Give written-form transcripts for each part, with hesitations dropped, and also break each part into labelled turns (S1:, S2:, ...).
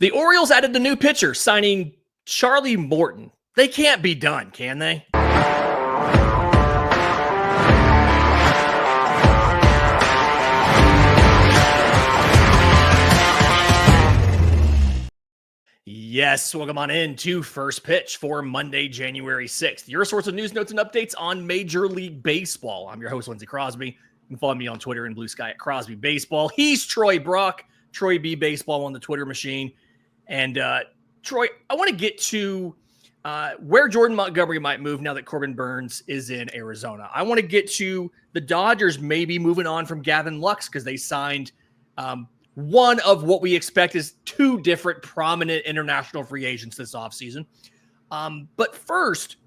S1: The Orioles added a new pitcher, signing Charlie Morton. They can't be done, can they? Yes, welcome on in to First Pitch for Monday, January 6th. Your source of news, notes, and updates on Major League Baseball. I'm your host, Lindsey Crosby. You can follow me on Twitter and Blue Sky at Crosby Baseball. He's Troy Brock, Troy B Baseball on the Twitter machine. And Troy, I want to get to where Jordan Montgomery might move now that Corbin Burnes is in Arizona. I want to get to the Dodgers maybe moving on from Gavin Lux because they signed one of what we expect is two different prominent international free agents this offseason. But first,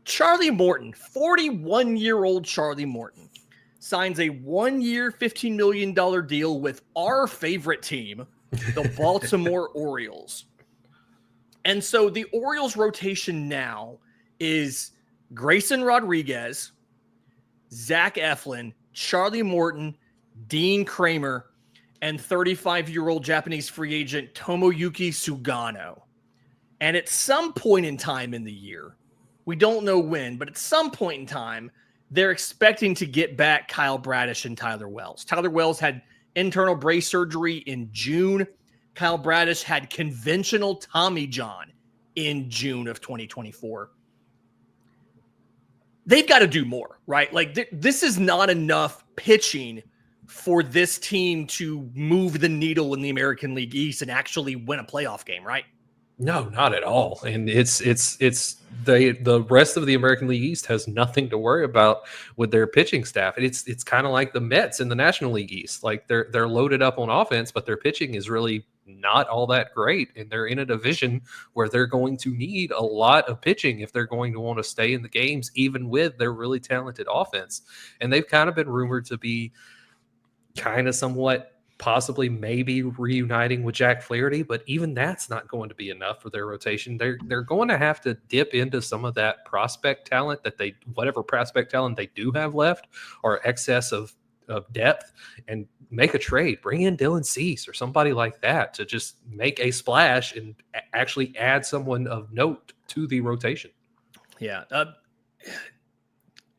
S1: Charlie Morton, 41-year-old Charlie Morton, signs a 1-year, $15 million deal with our favorite team, the Baltimore Orioles. And so the Orioles rotation now is Grayson Rodriguez, Zach Eflin, Charlie Morton, Dean Kramer, and 35-year-old Japanese free agent Tomoyuki Sugano. And at some point in time in the year, we don't know when, but at some point in time, they're expecting to get back Kyle Bradish and Tyler Wells. Tyler Wells had internal brace surgery in June. Kyle Bradish had conventional Tommy John in June of 2024. They've got to do more, right? Like this is not enough pitching for this team to move the needle in the American League East and actually win a playoff game, right?
S2: No, not at all. And it's the rest of the American League East has nothing to worry about with their pitching staff. And it's kind of like the Mets in the National League East. Like they're loaded up on offense, but their pitching is really not all that great. And they're in a division where they're going to need a lot of pitching if they're going to want to stay in the games, even with their really talented offense. And they've kind of been rumored to be kind of somewhat possibly maybe reuniting with Jack Flaherty, but even that's not going to be enough for their rotation. They're going to have to dip into some of that prospect talent whatever prospect talent they do have left, or excess of depth, and make a trade. Bring in Dylan Cease or somebody like that to just make a splash and actually add someone of note to the rotation.
S1: Yeah.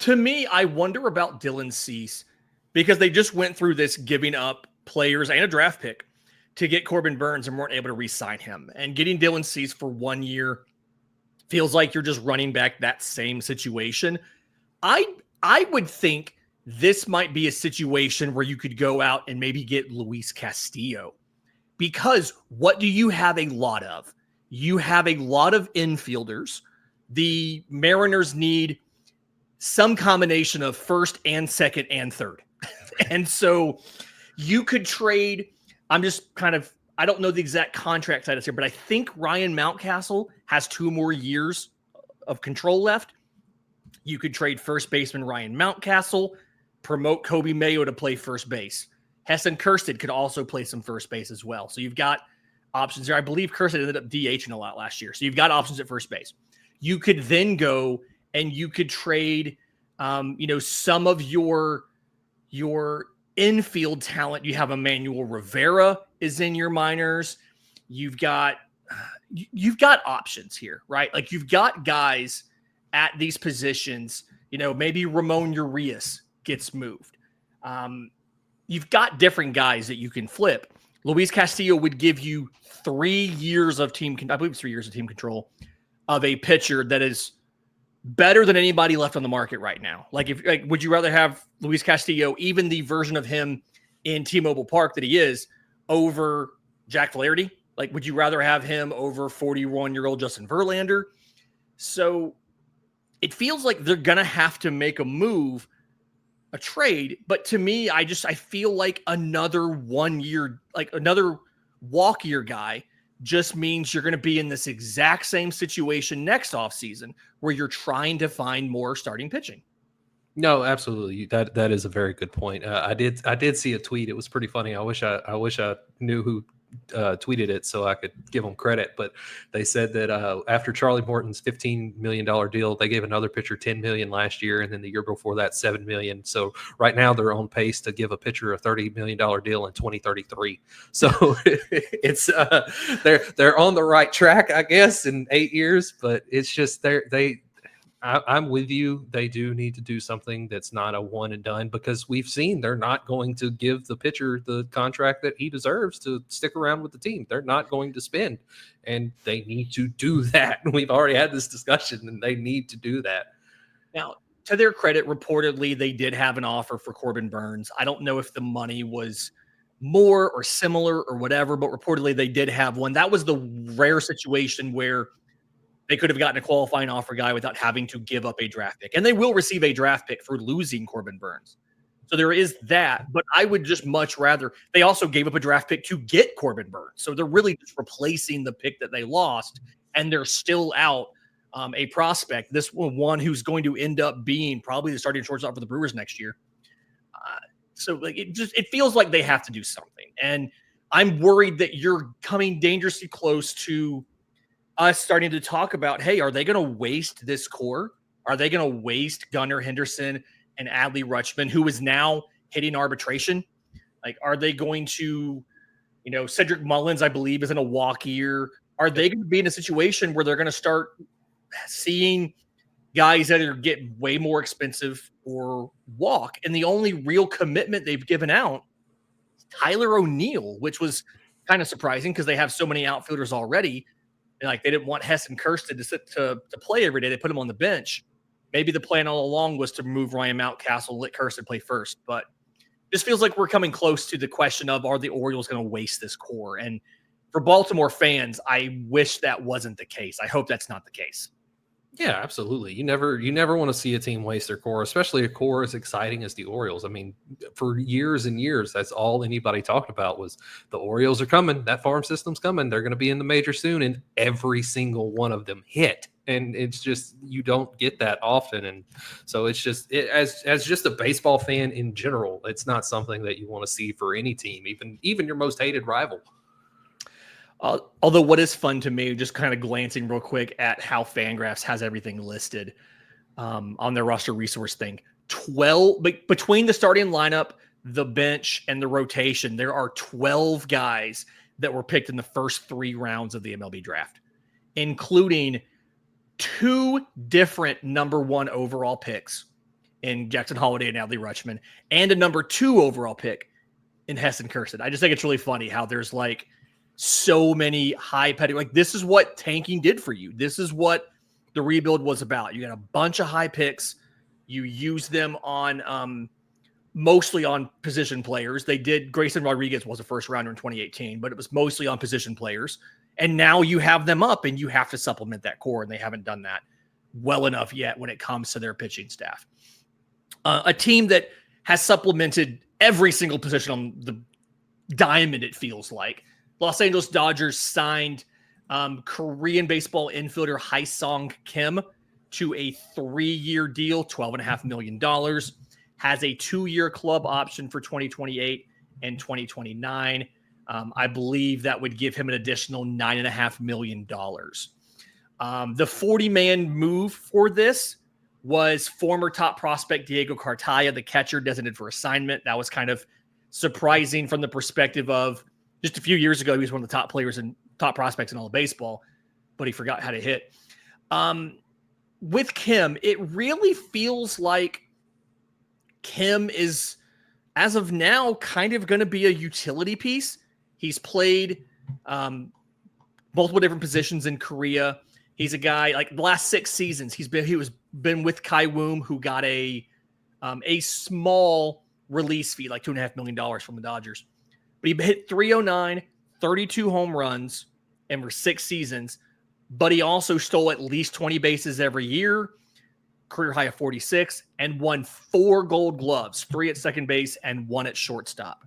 S1: To me, I wonder about Dylan Cease because they just went through this giving up players and a draft pick to get Corbin Burnes and weren't able to re-sign him. And getting Dylan Cease for 1 year feels like you're just running back that same situation. I would think this might be a situation where you could go out and maybe get Luis Castillo, because what do you have a lot of? You have a lot of infielders. The Mariners need some combination of first and second and third. And so you could trade. I don't know the exact contract status here, but I think Ryan Mountcastle has 2 more years of control left. You could trade first baseman Ryan Mountcastle, promote Kobe Mayo to play first base. Heston Kjerstad could also play some first base as well. So you've got options there. I believe Kjerstad ended up DHing a lot last year. So you've got options at first base. You could then go and you could trade, some of your infield talent. You have Emmanuel Rivera is in your minors. You've got options here, right? Like you've got guys at these positions, maybe Ramon Urias gets moved. You've got different guys that you can flip. Luis Castillo would give you 3 years of I believe it's 3 years of team control of a pitcher that is better than anybody left on the market right now. Would you rather have Luis Castillo, even the version of him in T-Mobile Park that he is, over Jack Flaherty? Like, would you rather have him over 41-year-old Justin Verlander? So it feels like they're going to have to make a move, a trade. But to me, I feel like another 1 year, like another walk year guy just means you're going to be in this exact same situation next offseason where you're trying to find more starting pitching.
S2: No, absolutely. That is a very good point. I did see a tweet. It was pretty funny. I wish I knew who tweeted it so I could give them credit, but they said that after Charlie Morton's $15 million deal, they gave another pitcher $10 million last year, and then the year before that $7 million. So right now they're on pace to give a pitcher a $30 million deal in 2033. So it's they're on the right track, I guess, in 8 years, but it's just I'm with you. They do need to do something that's not a one and done, because we've seen they're not going to give the pitcher the contract that he deserves to stick around with the team. They're not going to spend, and they need to do that. We've already had this discussion, and they need to do that.
S1: Now, to their credit, reportedly, they did have an offer for Corbin Burns. I don't know if the money was more or similar or whatever, but reportedly they did have one. That was the rare situation where they could have gotten a qualifying offer guy without having to give up a draft pick. And they will receive a draft pick for losing Corbin Burns. So there is that, but I would just much rather, they also gave up a draft pick to get Corbin Burns. So they're really just replacing the pick that they lost, and they're still out a prospect, this one who's going to end up being probably the starting shortstop for the Brewers next year. So like it feels like they have to do something. And I'm worried that you're coming dangerously close to us starting to talk about, hey, are they going to waste this core? Are they going to waste Gunnar Henderson and Adley Rutschman, who is now hitting arbitration? Like, are they going to, Cedric Mullins, I believe, is in a walk year. Are they going to be in a situation where they're going to start seeing guys that are getting way more expensive or walk? And the only real commitment they've given out is Tyler O'Neill, which was kind of surprising because they have so many outfielders already. And like, they didn't want Heston Kirsten to play every day. They put him on the bench. Maybe the plan all along was to move Ryan Mountcastle, let Kirsten play first. But this feels like we're coming close to the question of, are the Orioles going to waste this core? And for Baltimore fans, I wish that wasn't the case. I hope that's not the case.
S2: Yeah, absolutely. You never want to see a team waste their core, especially a core as exciting as the Orioles. I mean, for years and years, that's all anybody talked about was the Orioles are coming. That farm system's coming. They're going to be in the major soon, and every single one of them hit. And it's just, you don't get that often. And so it's just, as just a baseball fan in general, it's not something that you want to see for any team, even your most hated rival.
S1: Although what is fun to me, just kind of glancing real quick at how Fangraphs has everything listed on their roster resource thing, 12 between the starting lineup, the bench, and the rotation, there are 12 guys that were picked in the first 3 rounds of the MLB draft, including 2 different number 1 overall picks in Jackson Holliday and Adley Rutschman, and a number 2 overall pick in Heston Kirsten. I just think it's really funny how there's like so many high pedigree. Like, this is what tanking did for you. This is what the rebuild was about. You got a bunch of high picks. You use them on mostly on position players. They did. Grayson Rodriguez was a first rounder in 2018, but it was mostly on position players. And now you have them up, and you have to supplement that core, and they haven't done that well enough yet when it comes to their pitching staff. A team that has supplemented every single position on the diamond, it feels like. Los Angeles Dodgers signed Korean baseball infielder Haesung Kim to a 3-year deal, $12.5 million. Has a 2-year club option for 2028 and 2029. I believe that would give him an additional $9.5 million. The 40-man move for this was former top prospect Diego Cartaya, the catcher designated for assignment. That was kind of surprising from the perspective of, just a few years ago, he was one of the top players and top prospects in all of baseball, but he forgot how to hit. With Kim, it really feels like Kim is, as of now, kind of going to be a utility piece. He's played multiple different positions in Korea. He's a guy, like the last 6 seasons, he was been with Kai Woom, who got a small release fee, like $2.5 million from the Dodgers. But he hit 309, 32 home runs, and for 6 seasons. But he also stole at least 20 bases every year, career high of 46, and won 4 Gold Gloves, 3 at second base and 1 at shortstop.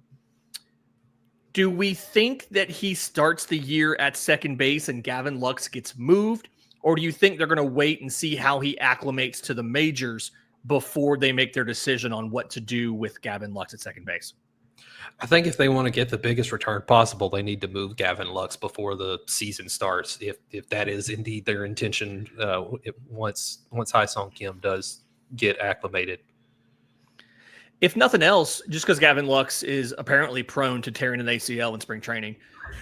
S1: Do we think that he starts the year at second base and Gavin Lux gets moved? Or do you think they're going to wait and see how he acclimates to the majors before they make their decision on what to do with Gavin Lux at second base?
S2: I think if they want to get the biggest return possible, they need to move Gavin Lux before the season starts. If that is indeed their intention, once Hai-Song Kim does get acclimated.
S1: If nothing else, just because Gavin Lux is apparently prone to tearing an ACL in spring training.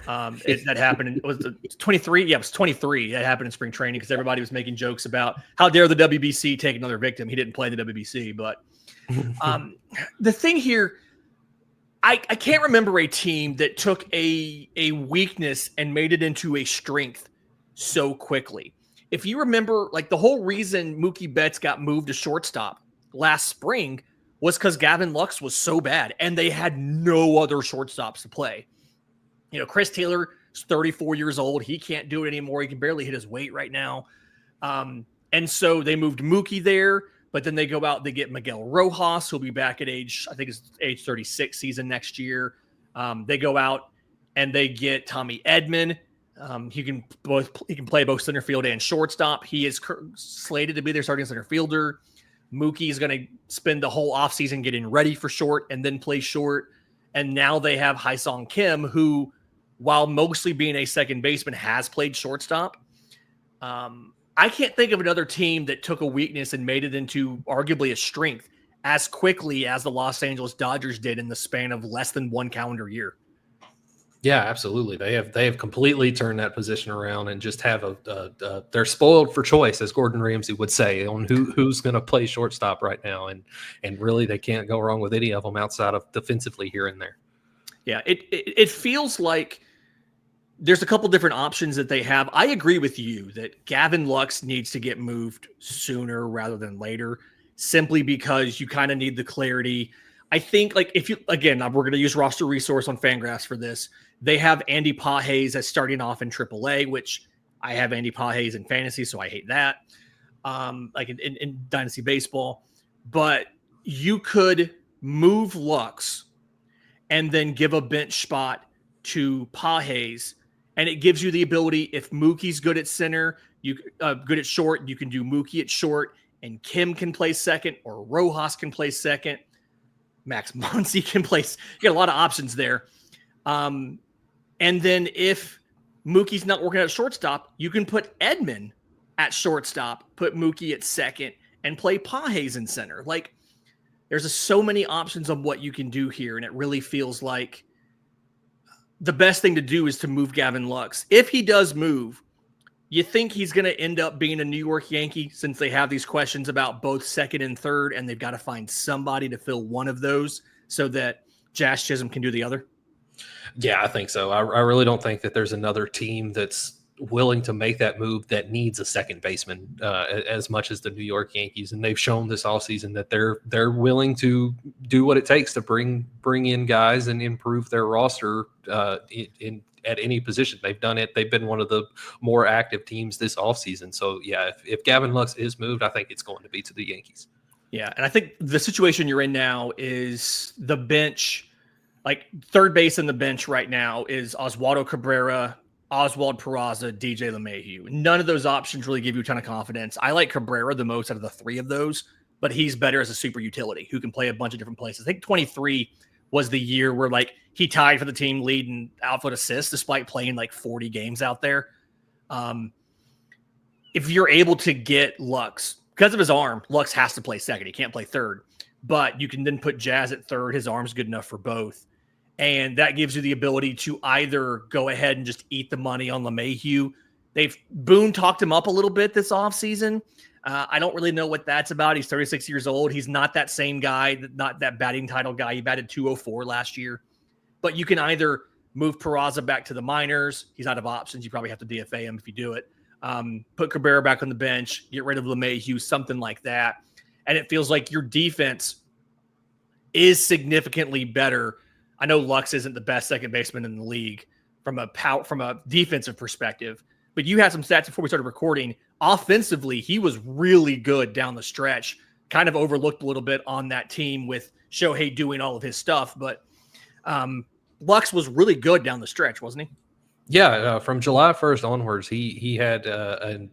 S1: That happened. Was it 23? Yeah, it was 23. That happened in spring training because everybody was making jokes about how dare the WBC take another victim. He didn't play the WBC, but the thing here, I can't remember a team that took a weakness and made it into a strength so quickly. If you remember, like the whole reason Mookie Betts got moved to shortstop last spring was because Gavin Lux was so bad and they had no other shortstops to play. You know, Chris Taylor is 34 years old. He can't do it anymore. He can barely hit his weight right now. And so they moved Mookie there, but then they go out, they get Miguel Rojas, who'll be back at age 36 season next year. They go out and they get Tommy Edman. He can play both center field and shortstop. He is slated to be their starting center fielder. Mookie is going to spend the whole offseason getting ready for short and then play short. And now they have Hai-Song Kim, who, while mostly being a second baseman, has played shortstop. I can't think of another team that took a weakness and made it into arguably a strength as quickly as the Los Angeles Dodgers did in the span of less than one calendar year.
S2: Yeah, absolutely. They have completely turned that position around and just have they're spoiled for choice, as Gordon Ramsay would say, on who's going to play shortstop right now, and really they can't go wrong with any of them outside of defensively here and there.
S1: Yeah, it feels like there's a couple different options that they have. I agree with you that Gavin Lux needs to get moved sooner rather than later, simply because you kind of need the clarity. I think, like, if you, again, we're going to use roster resource on Fangraphs for this. They have Andy Pages as starting off in AAA, which I have Andy Pages in fantasy, so I hate that. Like in Dynasty Baseball. But you could move Lux and then give a bench spot to Pages, and it gives you the ability, if Mookie's good at center, you good at short, you can do Mookie at short, and Kim can play second, or Rojas can play second. Max Muncy can play. You got a lot of options there. And then if Mookie's not working at shortstop, you can put Edman at shortstop, put Mookie at second, and play Pages in center. Like, there's so many options of what you can do here, and it really feels like the best thing to do is to move Gavin Lux. If he does move, you think he's going to end up being a New York Yankee, since they have these questions about both second and third, and they've got to find somebody to fill one of those so that Jazz Chisholm can do the other?
S2: Yeah, I think so. I really don't think that there's another team that's willing to make that move that needs a second baseman as much as the New York Yankees. And they've shown this offseason that they're willing to do what it takes to bring in guys and improve their roster at any position. They've done it. They've been one of the more active teams this offseason. So, yeah, if Gavin Lux is moved, I think it's going to be to the Yankees.
S1: Yeah, and I think the situation you're in now is the bench. Like, third base in the bench right now is Oswaldo Cabrera, Oswald Peraza, DJ LeMahieu. None of those options really give you a ton of confidence. I like Cabrera the most out of the three of those, but he's better as a super utility who can play a bunch of different places. I think 23 was the year where, like, he tied for the team lead in outfield assists despite playing like 40 games out there. If you're able to get Lux, because of his arm, Lux has to play second. He can't play third. But you can then put Jazz at third. His arm's good enough for both. And that gives you the ability to either go ahead and just eat the money on LeMahieu. Boone talked him up a little bit this offseason. I don't really know what that's about. He's 36 years old. He's not that same guy, not that batting title guy. He batted 204 last year. But you can either move Peraza back to the minors. He's out of options. You probably have to DFA him if you do it. Put Cabrera back on the bench. Get rid of LeMahieu, something like that. And it feels like your defense is significantly better. I know Lux isn't the best second baseman in the league from a defensive perspective, but you had some stats before we started recording. Offensively, he was really good down the stretch, kind of overlooked a little bit on that team with Shohei doing all of his stuff, but Lux was really good down the stretch, wasn't he?
S2: Yeah, from July 1st onwards, he had an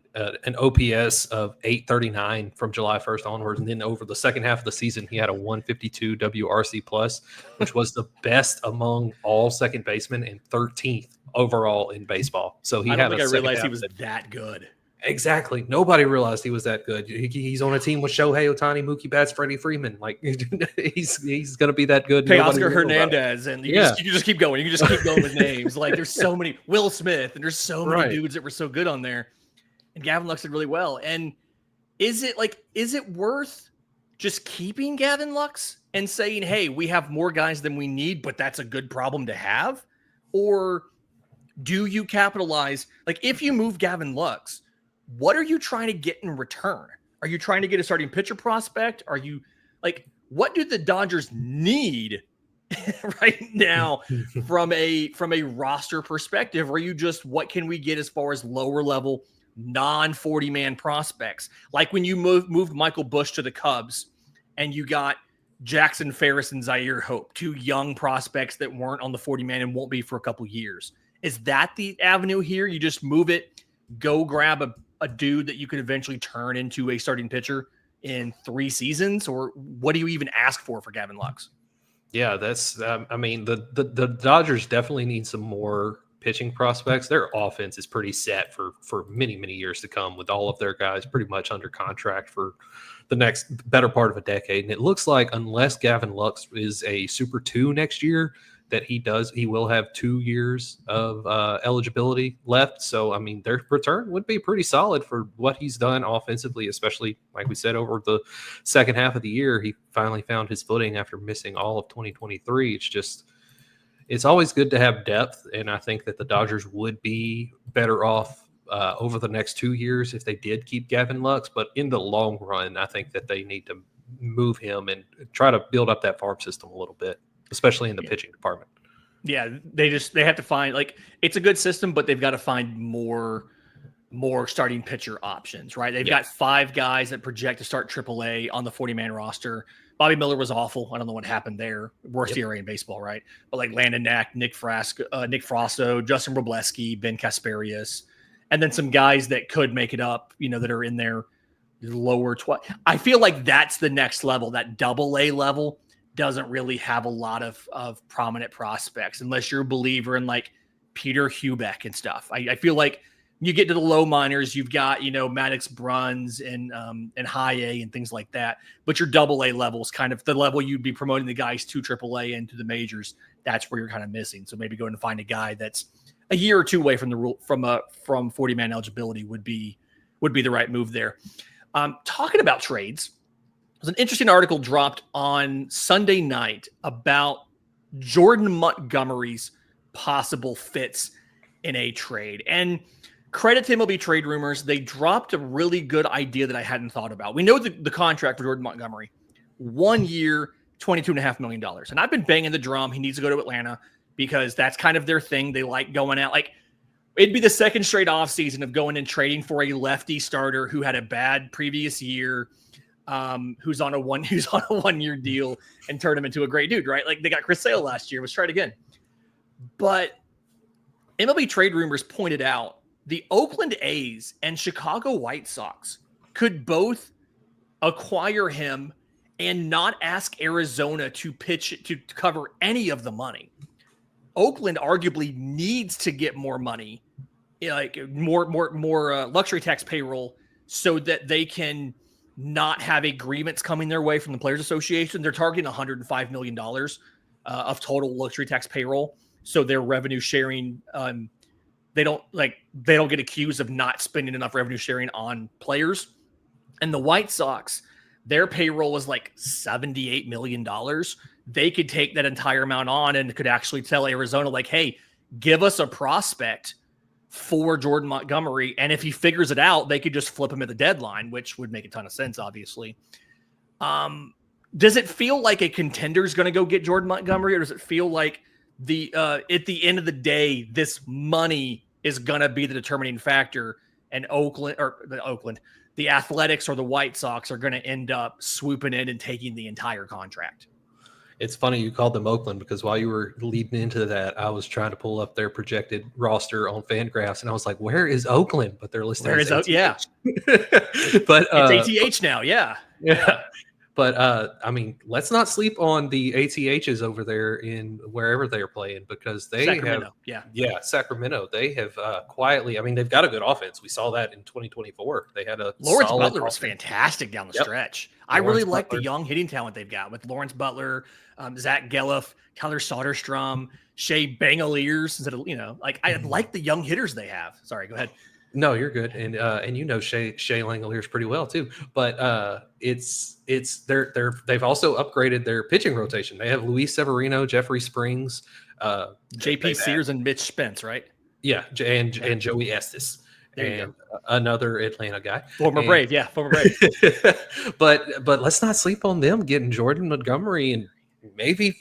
S2: OPS of 839 from July 1st onwards, and then over the second half of the season, he had a 152 WRC plus, which was the best among all second basemen and 13th overall in baseball. So he
S1: I don't
S2: had
S1: think
S2: a
S1: I
S2: second
S1: realized he
S2: half
S1: was that good.
S2: Exactly. Nobody realized he was that good. He's on a team with Shohei Ohtani, Mookie Betts, Freddie Freeman. Like he's going to be that good. Nobody
S1: Oscar
S2: will know about it.
S1: Hernandez, and
S2: Yeah.
S1: you can just keep going. You can just keep going with names. Like there's so many Will Smith, and there's so many
S2: Right.
S1: dudes that were so good on there. And Gavin Lux did really well. And is it worth just keeping Gavin Lux and saying, hey, we have more guys than we need, but that's a good problem to have? Or do you capitalize? Like if you move Gavin Lux, what are you trying to get in return? Are you trying to get a starting pitcher prospect? Are you like, what do the Dodgers need right now from a roster perspective? Or are you just, what can we get as far as lower level non 40 man prospects? Like when you moved Michael Bush to the Cubs and you got Jackson Ferris and Zaire Hope, two young prospects that weren't on the 40 man and won't be for a couple years. Is that the avenue here? You just move it, go grab a dude that you could eventually turn into a starting pitcher in 3 seasons? Or what do you even ask for Gavin Lux?
S2: Yeah, that's. I mean, the Dodgers definitely need some more pitching prospects. Their offense is pretty set for many years to come, with all of their guys pretty much under contract for the next better part of a decade. And it looks like unless Gavin Lux is a Super 2 next year, that he will have 2 years of eligibility left. So, I mean, their return would be pretty solid for what he's done offensively, especially, like we said, over the second half of the year. He finally found his footing after missing all of 2023. It's always good to have depth, and I think that the Dodgers would be better off over the next 2 years if they did keep Gavin Lux. But in the long run, I think that they need to move him and try to build up that farm system a little bit, especially in the pitching department.
S1: Yeah, they have to find, like, it's a good system, but they've got to find more starting pitcher options, right? They've got 5 guys that project to start AAA on the 40-man roster. Bobby Miller was awful. I don't know what happened there. Worst ERA in baseball, right? But like Landon Knack, Nick Frosto, Justin Robleski, Ben Kasperius, and then some guys that could make it up, that are in their lower 12. I feel like that's the next level. That AA level doesn't really have a lot of prominent prospects unless you're a believer in like Peter Hubeck and stuff. I feel like you get to the low minors, you've got, Maddox Bruns and high A and things like that. But your AA level is kind of the level you'd be promoting the guys to AAA and to the majors. That's where you're kind of missing. So maybe going to find a guy that's a year or two away from the rule from 40-man eligibility would be the right move there. Talking about trades, there's an interesting article dropped on Sunday night about Jordan Montgomery's possible fits in a trade. And credit to MLB Trade Rumors, they dropped a really good idea that I hadn't thought about. We know the contract for Jordan Montgomery, 1 year, $22.5 million. And I've been banging the drum. He needs to go to Atlanta because that's kind of their thing. They like going out. Like, it'd be the second straight offseason of going and trading for a lefty starter who had a bad previous year, who's on a 1 year deal, and turn him into a great dude, right? Like they got Chris Sale last year. Let's try it again. But MLB Trade Rumors pointed out the Oakland A's and Chicago White Sox could both acquire him and not ask Arizona to cover any of the money. Oakland arguably needs to get more money, like more luxury tax payroll, so that they can not have agreements coming their way from the Players Association. They're targeting $105 million of total luxury tax payroll. So their revenue sharing, they don't get accused of not spending enough revenue sharing on players. And the White Sox, their payroll was like $78 million. They could take that entire amount on and could actually tell Arizona, like, hey, give us a prospect for Jordan Montgomery. And if he figures it out, they could just flip him at the deadline, which would make a ton of sense, obviously. Does it feel like a contender is going to go get Jordan Montgomery, or does it feel like at the end of the day, this money is going to be the determining factor, and the Athletics or the White Sox are going to end up swooping in and taking the entire contract?
S2: It's funny you called them Oakland because while you were leading into that, I was trying to pull up their projected roster on Fangraphs, and I was like, "Where is Oakland?" But they're listed as
S1: Yeah,
S2: ATH. But
S1: it's ATH now. Yeah.
S2: But I mean, let's not sleep on the ATHs over there in wherever they're playing because they
S1: Sacramento.
S2: Sacramento. They have quietly. I mean, they've got a good offense. We saw that in 2024. They had a
S1: Lawrence
S2: solid
S1: Butler was
S2: offense.
S1: fantastic down the stretch. I
S2: Lawrence
S1: really like
S2: Butler.
S1: the young hitting talent they've got with Lawrence Butler, Zach Gelliff, Tyler Soderstrom, Shea Bangaliers. Instead of like I like the young hitters they have. Sorry, go ahead.
S2: No, you're good, and Shea Langoliers pretty well too. But they've also upgraded their pitching rotation. They have Luis Severino, Jeffrey Springs,
S1: J.P. Sears, and Mitch Spence, right?
S2: Yeah, and Joey Estes, and another Atlanta guy,
S1: former Brave.
S2: But let's not sleep on them getting Jordan Montgomery and maybe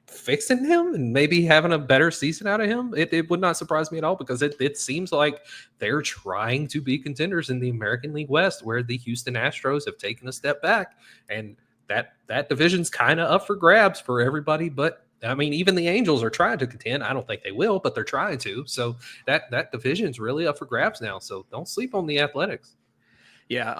S2: fixing him and maybe having a better season out of him. It would not surprise me at all because it seems like they're trying to be contenders in the American League West, where the Houston Astros have taken a step back, and that division's kind of up for grabs for everybody. But I mean, even the Angels are trying to contend. I don't think they will, but they're trying to. So that division's really up for grabs now. So don't sleep on the Athletics.
S1: Yeah.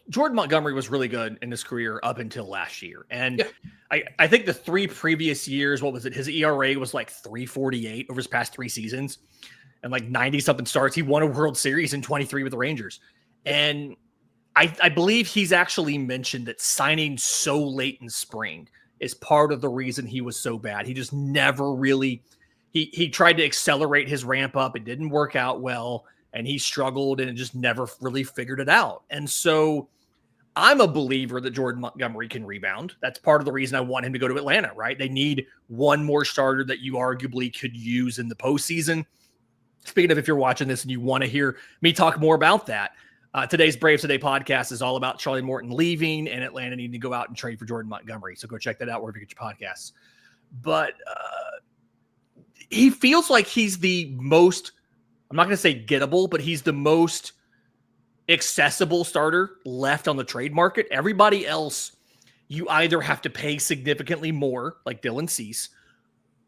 S1: Jordan Montgomery was really good in his career up until last year. And I think the 3 previous years, what was it? His ERA was like 3.48 over his past 3 seasons and like 90 something starts. He won a World Series in 23 with the Rangers. And I believe he's actually mentioned that signing so late in spring is part of the reason he was so bad. He just never really, he tried to accelerate his ramp up. It didn't work out well. And he struggled and just never really figured it out. And so I'm a believer that Jordan Montgomery can rebound. That's part of the reason I want him to go to Atlanta, right? They need one more starter that you arguably could use in the postseason. Speaking of, if you're watching this and you want to hear me talk more about that, today's Braves Today podcast is all about Charlie Morton leaving and Atlanta needing to go out and trade for Jordan Montgomery. So go check that out wherever you get your podcasts. But he feels like he's the most, I'm not going to say gettable, but he's the most accessible starter left on the trade market. Everybody else, you either have to pay significantly more, like Dylan Cease,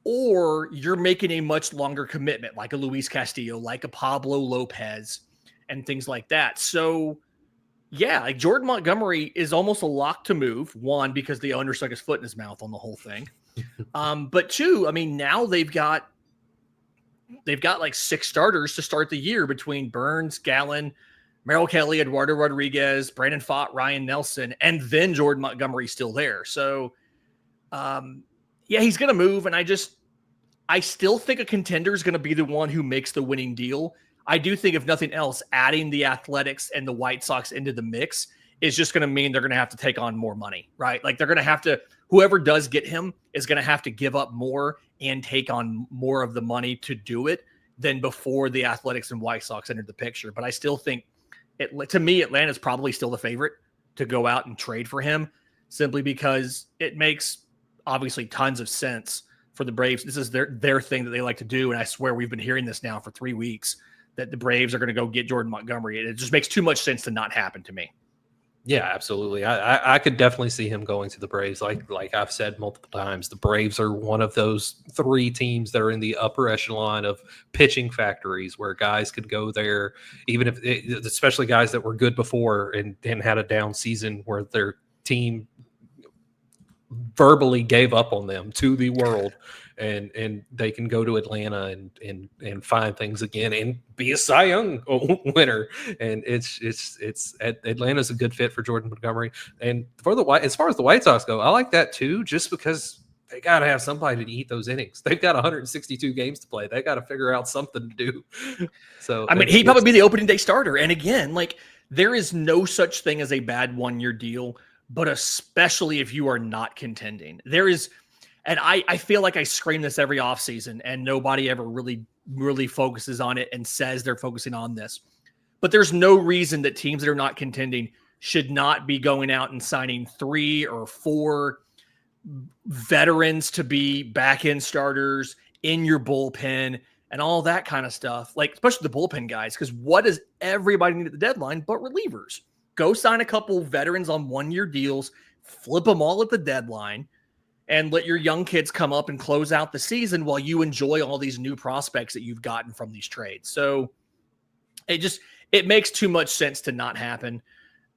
S1: or you're making a much longer commitment, like a Luis Castillo, like a Pablo Lopez, and things like that. So, yeah, like Jordan Montgomery is almost a lock to move. 1, because the owner stuck his foot in his mouth on the whole thing. But 2, I mean, now they've got like 6 starters to start the year between Burns, Gallen, Merrill Kelly, Eduardo Rodriguez, Brandon Pfaadt, Ryan Nelson, and then Jordan Montgomery's still there. So, yeah, he's going to move. And I still think a contender is going to be the one who makes the winning deal. I do think, if nothing else, adding the Athletics and the White Sox into the mix is just going to mean they're going to have to take on more money, right? Like they're going to have to, whoever does get him is going to have to give up more and take on more of the money to do it than before the Athletics and White Sox entered the picture. But I still think, to me, Atlanta's probably still the favorite to go out and trade for him, simply because it makes obviously tons of sense for the Braves. This is their thing that they like to do. And I swear we've been hearing this now for 3 weeks, that the Braves are going to go get Jordan Montgomery. It just makes too much sense to not happen to me.
S2: Yeah, absolutely. I could definitely see him going to the Braves. Like I've said multiple times, the Braves are one of those 3 teams that are in the upper echelon of pitching factories where guys could go there, even if, especially guys that were good before and had a down season where their team verbally gave up on them to the world, and they can go to Atlanta and find things again and be a Cy Young winner. And Atlanta's a good fit for Jordan Montgomery. And as far as the White Sox go, I like that too, just because they got to have somebody to eat those innings. They've got 162 games to play. They got to figure out something to do. So
S1: I mean, he'd probably be the opening day starter. And again, like, there is no such thing as a bad 1-year deal, but especially if you are not contending. There is, and I feel like I scream this every offseason and nobody ever really focuses on it and says they're focusing on this. But there's no reason that teams that are not contending should not be going out and signing 3 or 4 veterans to be back-end starters in your bullpen and all that kind of stuff. Like, especially the bullpen guys, because what does everybody need at the deadline but relievers? Go sign a couple veterans on 1-year deals, flip them all at the deadline, and let your young kids come up and close out the season while you enjoy all these new prospects that you've gotten from these trades. So it makes too much sense to not happen.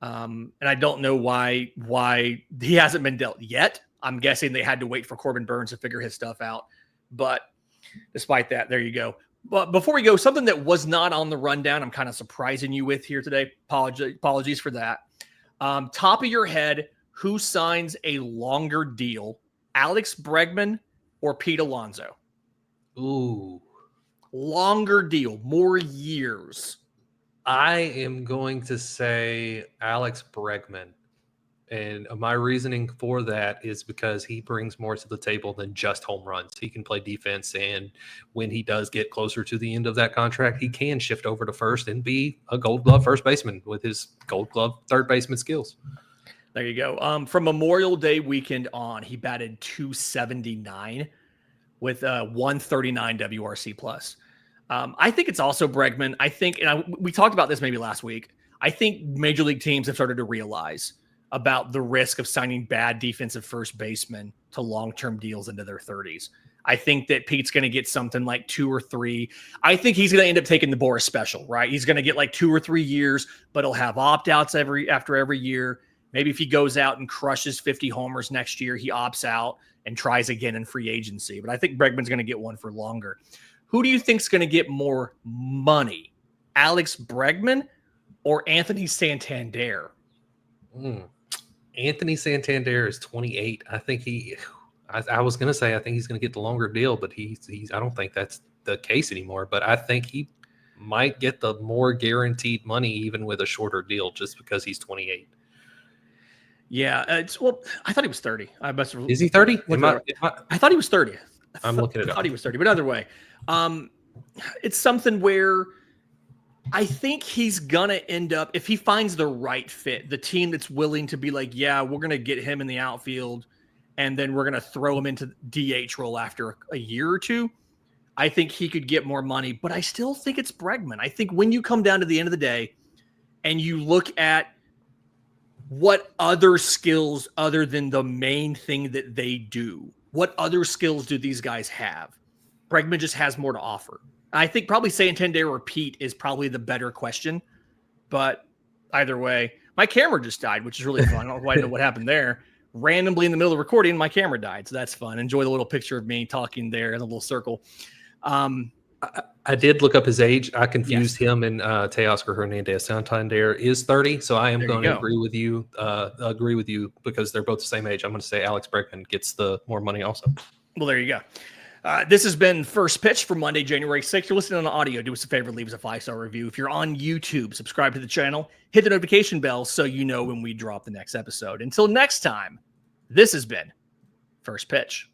S1: And I don't know why he hasn't been dealt yet. I'm guessing they had to wait for Corbin Burns to figure his stuff out. But despite that, there you go. But before we go, something that was not on the rundown, I'm kind of surprising you with here today. Apologies for that. Top of your head, who signs a longer deal, Alex Bregman or Pete Alonso?
S2: Ooh.
S1: Longer deal, more years.
S2: I am going to say Alex Bregman. And my reasoning for that is because he brings more to the table than just home runs. He can play defense, and when he does get closer to the end of that contract, he can shift over to first and be a Gold Glove first baseman with his Gold Glove third baseman skills.
S1: There you go. From Memorial Day weekend on, he batted .279 with 139 WRC plus. I think it's also Bregman. I think, and we talked about this maybe last week, I think major league teams have started to realize about the risk of signing bad defensive first basemen to long-term deals into their 30s. I think that Pete's going to get something like 2 or 3. I think he's going to end up taking the Boris special, right? He's going to get like 2 or 3 years, but he'll have opt-outs after every year. Maybe if he goes out and crushes 50 homers next year, he opts out and tries again in free agency. But I think Bregman's going to get one for longer. Who do you think is going to get more money, Alex Bregman or Anthony Santander?
S2: Anthony Santander is 28. I think I was going to say I think he's going to get the longer deal, but I don't think that's the case anymore. But I think he might get the more guaranteed money even with a shorter deal just because he's 28.
S1: Yeah, I thought he was 30.
S2: Is he 30?
S1: I thought he was 30.
S2: I'm looking it up.
S1: I thought he was 30, but either way, it's something where I think he's going to end up, if he finds the right fit, the team that's willing to be like, yeah, we're going to get him in the outfield, and then we're going to throw him into DH role after a year or two, I think he could get more money. But I still think it's Bregman. I think when you come down to the end of the day and you look at what other skills other than the main thing that they do, what other skills do these guys have? Bregman just has more to offer. I think probably Santander or Pete is probably the better question, but either way, my camera just died, which is really fun. I don't quite know what happened there. Randomly in the middle of recording, my camera died, so that's fun. Enjoy the little picture of me talking there in a little circle.
S2: I did look up his age. I confused him and Teoscar Hernandez. Santander is 30, so I am going to agree with you. Because they're both the same age. I'm going to say Alex Bregman gets the more money also.
S1: Well, there you go. This has been First Pitch for Monday, January 6th. You're listening on audio. Do us a favor, leave us a 5-star review. If you're on YouTube, subscribe to the channel, hit the notification bell so you know when we drop the next episode. Until next time, this has been First Pitch.